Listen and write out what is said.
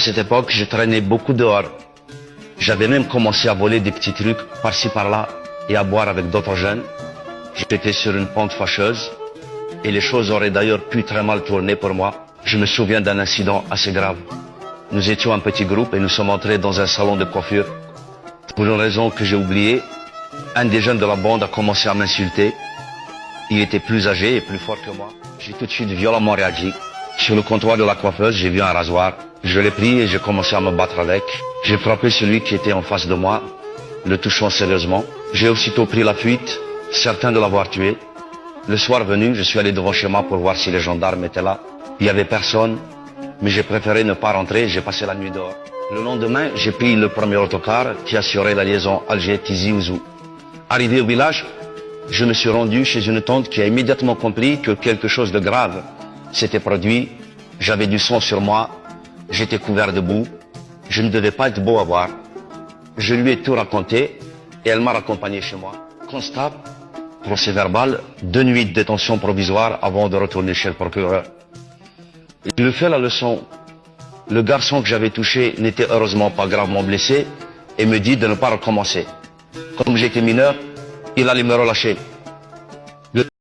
cette époque, je traînais beaucoup dehors. J'avais même commencé à voler des petits trucs par-ci par-là et à boire avec d'autres jeunes. J'étais sur une pente fâcheuse et les choses auraient d'ailleurs pu très mal tourner pour moi. Je me souviens d'un incident assez grave. Nous étions un petit groupe et nous sommes entrés dans un salon de coiffure. Pour une raison que j'ai oubliée, un des jeunes de la bande a commencé à m'insulter. Il était plus âgé et plus fort que moi. J'ai tout de suite violemment réagi. Sur le comptoir de la coiffeuse, j'ai vu un rasoir. Je l'ai pris et j'ai commencé à me battre avec. J'ai frappé celui qui était en face de moi, le touchant sérieusement. J'ai aussitôt pris la fuite, certain de l'avoir tué. Le soir venu, je suis allé devant chez moi pour voir si les gendarmes étaient là. Il n'y avait personne, mais j'ai préféré ne pas rentrer, j'ai passé la nuit dehors. Le lendemain, j'ai pris le premier autocar qui assurait la liaison Alger-Tizi-Ouzou. Arrivé au village, je me suis rendu chez une tante qui a immédiatement compris que quelque chose de grave s'était produit. J'avais du sang sur moi, j'étais couvert de boue, je ne devais pas être beau à voir. Je lui ai tout raconté et elle m'a raccompagné chez moi. Constat, procès verbal, 2 nuits de détention provisoire avant de retourner chez le procureur. Je lui fais la leçon. Le garçon que j'avais touché n'était heureusement pas gravement blessé et me dit de ne pas recommencer. Comme j'étais mineur, il allait me relâcher.